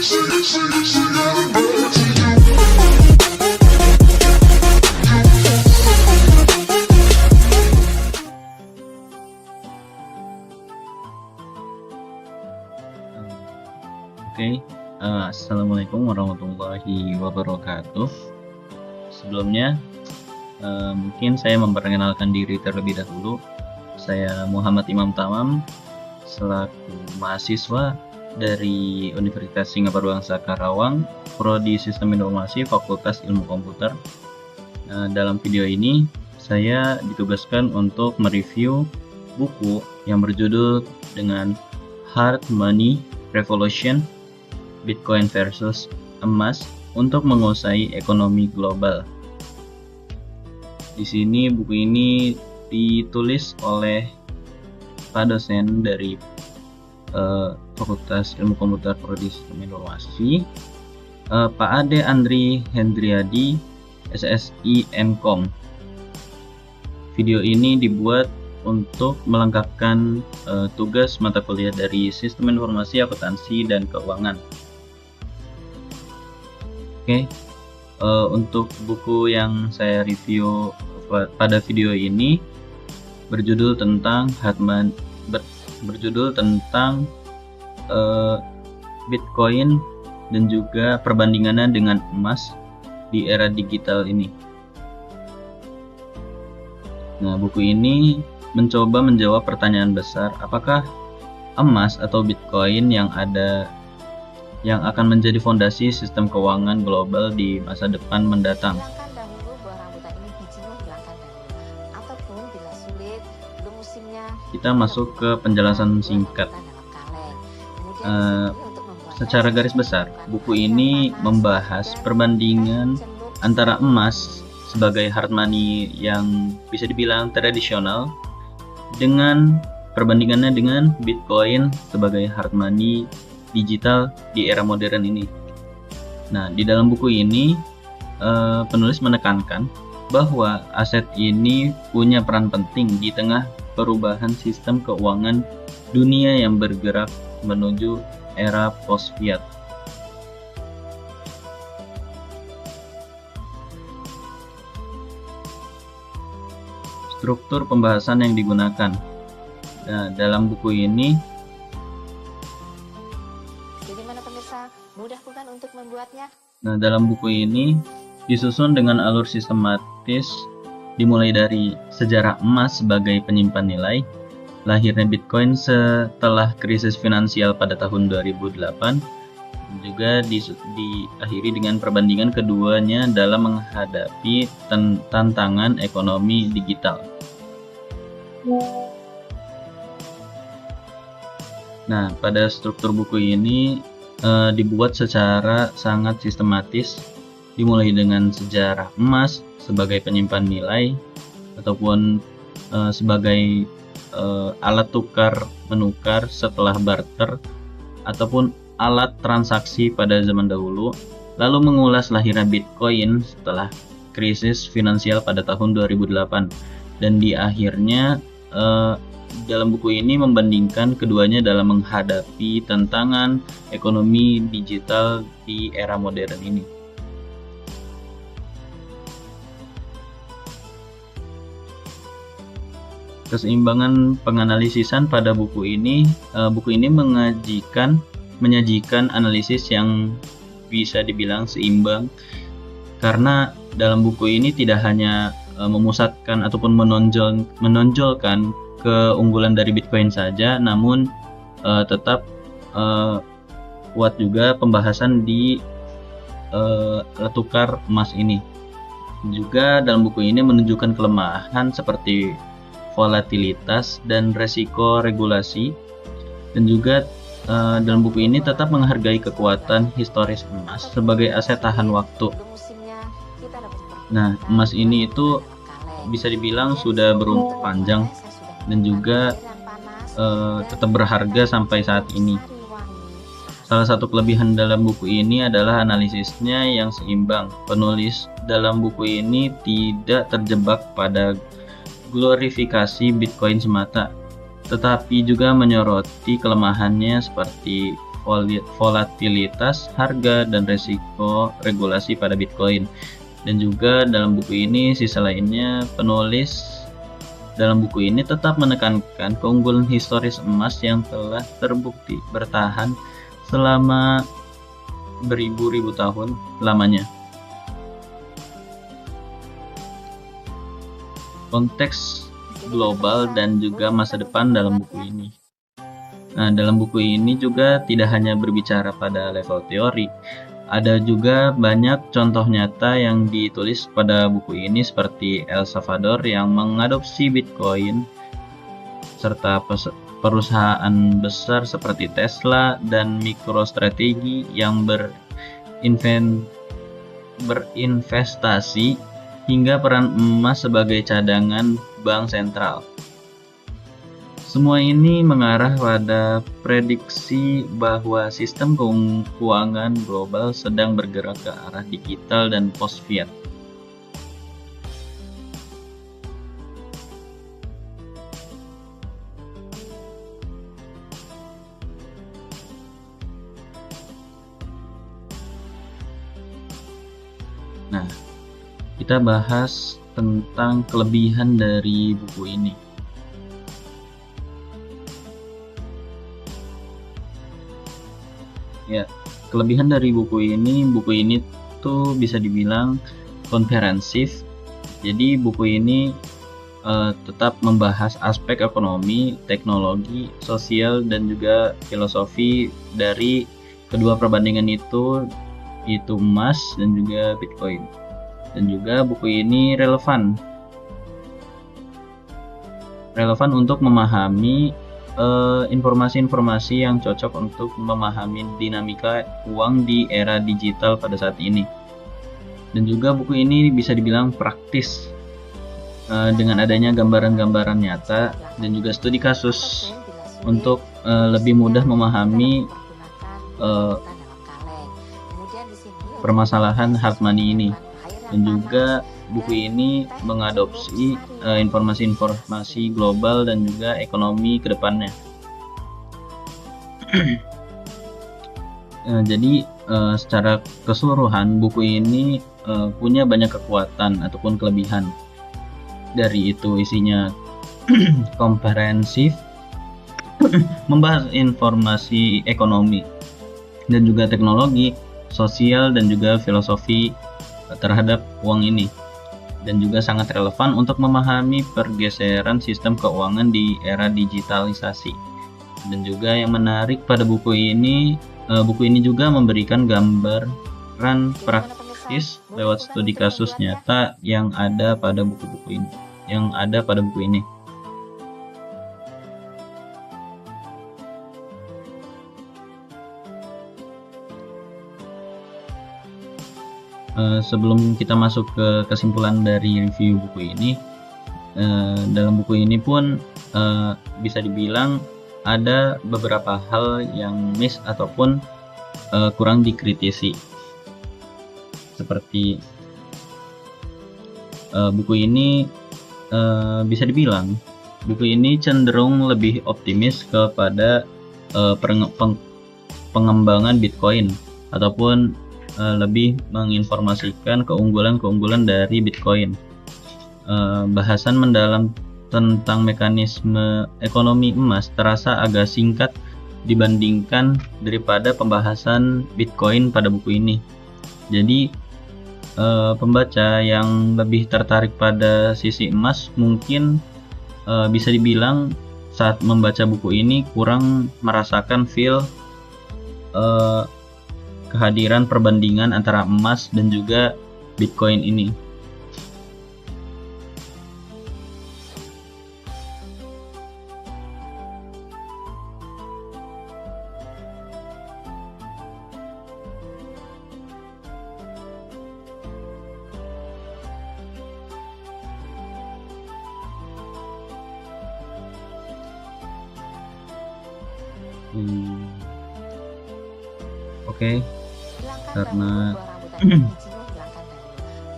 Oke, Assalamualaikum warahmatullahi wabarakatuh. Sebelumnya, mungkin saya memperkenalkan diri terlebih dahulu. Saya Muhammad Imam Tamam, selaku mahasiswa dari Universitas Singapura Karawang, Prodi Sistem Informasi Fakultas Ilmu Komputer. Dalam video ini, saya ditugaskan untuk mereview buku yang berjudul dengan Hard Money Revolution, Bitcoin versus emas untuk menguasai ekonomi global. Di sini buku ini ditulis oleh Pak dosen dari Fakultas Ilmu Komputer Prodi Sistem Informasi, Pak Ade Andri Hendriadi, SSI MKOM. Video ini dibuat untuk melengkapkan tugas mata kuliah dari Sistem Informasi, Akuntansi, dan Keuangan. Oke, untuk buku yang saya review pada video ini berjudul tentang Bitcoin dan juga perbandingannya dengan emas di era digital ini. Nah, buku ini mencoba menjawab pertanyaan besar, apakah emas atau Bitcoin yang akan menjadi fondasi sistem keuangan global di masa depan mendatang. Kita masuk ke penjelasan singkat. Secara garis besar, buku ini membahas perbandingan antara emas sebagai hard money yang bisa dibilang tradisional dengan perbandingannya dengan Bitcoin sebagai hard money digital di era modern ini. Nah, di dalam buku ini penulis menekankan bahwa aset ini punya peran penting di tengah perubahan sistem keuangan dunia yang bergerak menuju era post-fiat. Struktur pembahasan yang digunakan. Nah, dalam buku ini mudah bukan untuk membuatnya? Nah, dalam buku ini disusun dengan alur sistematis, dimulai dari sejarah emas sebagai penyimpan nilai, lahirnya Bitcoin setelah krisis finansial pada tahun 2008, juga diakhiri dengan perbandingan keduanya dalam menghadapi tantangan ekonomi digital. Nah, pada struktur buku ini dibuat secara sangat sistematis, dimulai dengan sejarah emas sebagai penyimpan nilai ataupun sebagai alat tukar menukar setelah barter ataupun alat transaksi pada zaman dahulu, lalu mengulas lahirnya Bitcoin setelah krisis finansial pada tahun 2008, dan di akhirnya dalam buku ini membandingkan keduanya dalam menghadapi tantangan ekonomi digital di era modern ini. Keseimbangan penganalisisan pada buku ini menyajikan analisis yang bisa dibilang seimbang, karena dalam buku ini tidak hanya memusatkan ataupun menonjolkan keunggulan dari Bitcoin saja, namun tetap kuat juga pembahasan di alat tukar emas ini. Juga dalam buku ini menunjukkan kelemahan seperti volatilitas dan resiko regulasi, dan juga dalam buku ini tetap menghargai kekuatan historis emas sebagai aset tahan waktu. Nah, emas ini itu bisa dibilang sudah berumur panjang dan juga tetap berharga sampai saat ini. Salah satu kelebihan dalam buku ini adalah analisisnya yang seimbang. Penulis dalam buku ini tidak terjebak pada glorifikasi Bitcoin semata, tetapi juga menyoroti kelemahannya seperti volatilitas harga dan resiko regulasi pada Bitcoin. Dan juga dalam buku ini, sisi lainnya, penulis dalam buku ini tetap menekankan keunggulan historis emas yang telah terbukti bertahan selama beribu-ribu tahun lamanya. Konteks global dan juga masa depan dalam buku ini. Nah, dalam buku ini juga tidak hanya berbicara pada level teori, ada juga banyak contoh nyata yang ditulis pada buku ini seperti El Salvador yang mengadopsi Bitcoin, serta perusahaan besar seperti Tesla dan MicroStrategy yang berinvestasi, hingga peran emas sebagai cadangan bank sentral. Semua ini mengarah pada prediksi bahwa sistem keuangan global sedang bergerak ke arah digital dan post-fiat. Nah, kita bahas tentang kelebihan dari buku ini. Ya, kelebihan dari buku ini tuh bisa dibilang komprehensif. Jadi buku ini tetap membahas aspek ekonomi, teknologi, sosial, dan juga filosofi dari kedua perbandingan itu emas dan juga Bitcoin. Dan juga buku ini relevan untuk memahami informasi-informasi yang cocok untuk memahami dinamika uang di era digital pada saat ini. Dan juga buku ini bisa dibilang praktis dengan adanya gambaran-gambaran nyata dan juga studi kasus untuk lebih mudah memahami permasalahan hard money ini. Dan juga buku ini mengadopsi informasi-informasi global dan juga ekonomi ke depannya. Jadi secara keseluruhan buku ini punya banyak kekuatan ataupun kelebihan. Dari itu isinya komprehensif, membahas informasi ekonomi dan juga teknologi, sosial, dan juga filosofi terhadap uang ini, dan juga sangat relevan untuk memahami pergeseran sistem keuangan di era digitalisasi. Dan juga yang menarik pada buku ini juga memberikan gambaran praktis lewat studi kasus nyata yang ada pada buku ini. Sebelum kita masuk ke kesimpulan dari review buku ini, dalam buku ini pun bisa dibilang ada beberapa hal yang miss ataupun kurang dikritisi. Seperti buku ini bisa dibilang buku ini cenderung lebih optimis kepada pengembangan Bitcoin ataupun lebih menginformasikan keunggulan-keunggulan dari Bitcoin. Bahasan mendalam tentang mekanisme ekonomi emas terasa agak singkat dibandingkan daripada pembahasan Bitcoin pada buku ini. Jadi pembaca yang lebih tertarik pada sisi emas mungkin bisa dibilang saat membaca buku ini kurang merasakan feel kehadiran perbandingan antara emas dan juga Bitcoin ini. Oke. Karena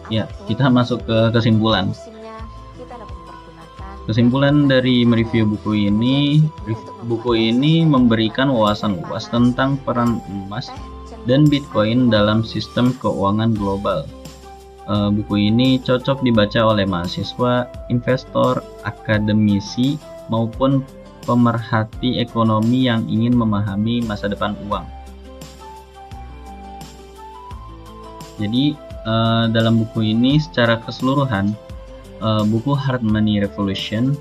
ya, kita masuk ke kesimpulan. Kesimpulan dari mereview buku ini memberikan wawasan luas tentang peran emas dan Bitcoin dalam sistem keuangan global. Buku ini cocok dibaca oleh mahasiswa, investor, akademisi, maupun pemerhati ekonomi yang ingin memahami masa depan uang. Jadi dalam buku ini secara keseluruhan, buku Hard Money Revolution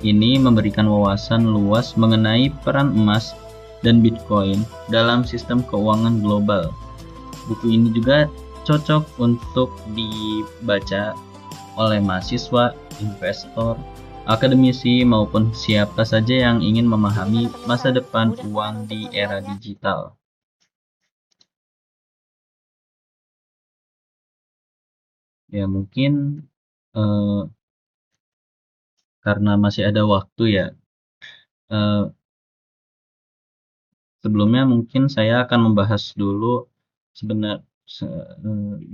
ini memberikan wawasan luas mengenai peran emas dan Bitcoin dalam sistem keuangan global. Buku ini juga cocok untuk dibaca oleh mahasiswa, investor, akademisi, maupun siapa saja yang ingin memahami masa depan uang di era digital. Ya, mungkin karena masih ada waktu ya, sebelumnya mungkin saya akan membahas dulu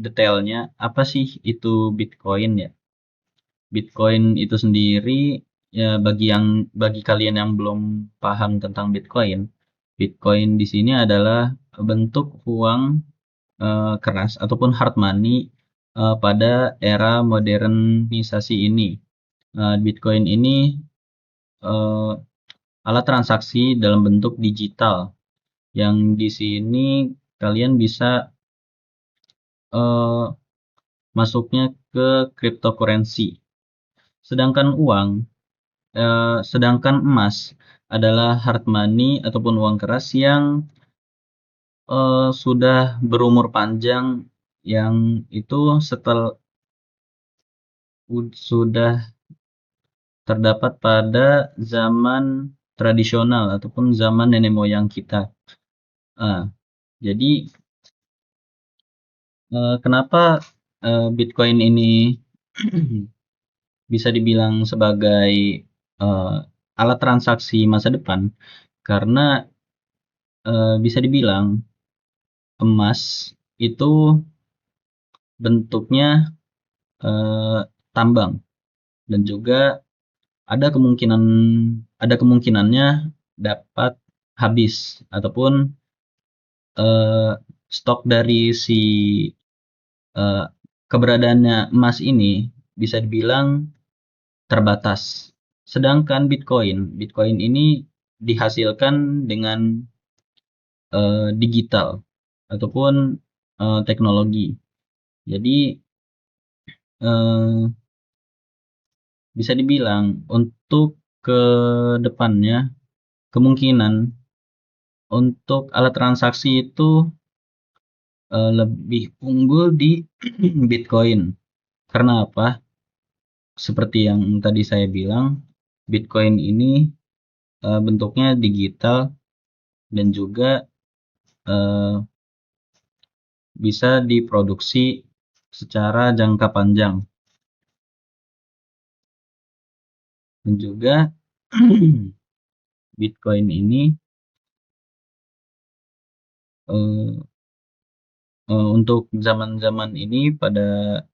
detailnya apa sih itu Bitcoin ya. Bitcoin itu sendiri ya, bagi kalian yang belum paham tentang Bitcoin, Bitcoin di sini adalah bentuk uang keras ataupun hard money pada era modernisasi ini. Bitcoin ini alat transaksi dalam bentuk digital yang di sini kalian bisa masuknya ke cryptocurrency. Sedangkan emas adalah hard money ataupun uang keras yang sudah berumur panjang, yang itu sudah terdapat pada zaman tradisional ataupun zaman nenek moyang kita. Jadi kenapa Bitcoin ini bisa dibilang sebagai alat transaksi masa depan? Karena bisa dibilang emas itu bentuknya tambang, dan juga ada kemungkinannya dapat habis ataupun stok dari si keberadaannya emas ini bisa dibilang terbatas. Sedangkan Bitcoin ini dihasilkan dengan digital ataupun teknologi. Jadi bisa dibilang untuk ke depannya kemungkinan untuk alat transaksi itu lebih unggul di Bitcoin. Karena apa? Seperti yang tadi saya bilang, Bitcoin ini bentuknya digital dan juga bisa diproduksi secara jangka panjang. Dan juga Bitcoin ini untuk zaman-zaman ini, pada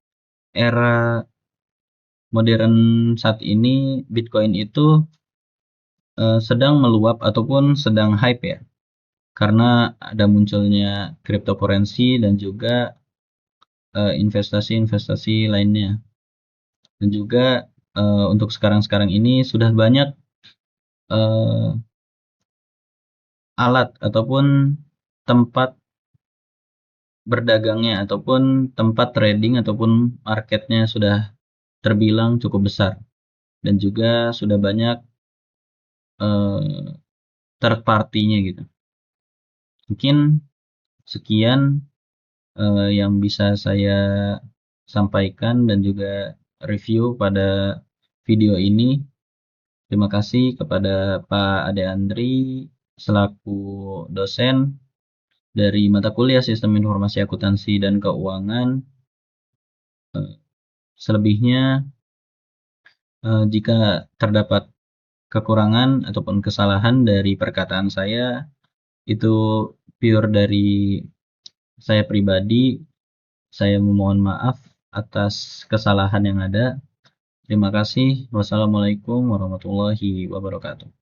era modern saat ini, Bitcoin itu sedang meluap ataupun sedang hype ya, karena ada munculnya cryptocurrency dan juga investasi-investasi lainnya. Dan juga untuk sekarang-sekarang ini sudah banyak alat ataupun tempat berdagangnya ataupun tempat trading ataupun marketnya sudah terbilang cukup besar, dan juga sudah banyak third party-nya gitu. Mungkin sekian yang bisa saya sampaikan dan juga review pada video ini. Terima kasih kepada Pak Ade Andri selaku dosen dari mata kuliah Sistem Informasi Akuntansi dan Keuangan. Selebihnya, jika terdapat kekurangan ataupun kesalahan dari perkataan saya, itu pure dari saya pribadi. Saya memohon maaf atas kesalahan yang ada. Terima kasih. Wassalamualaikum warahmatullahi wabarakatuh.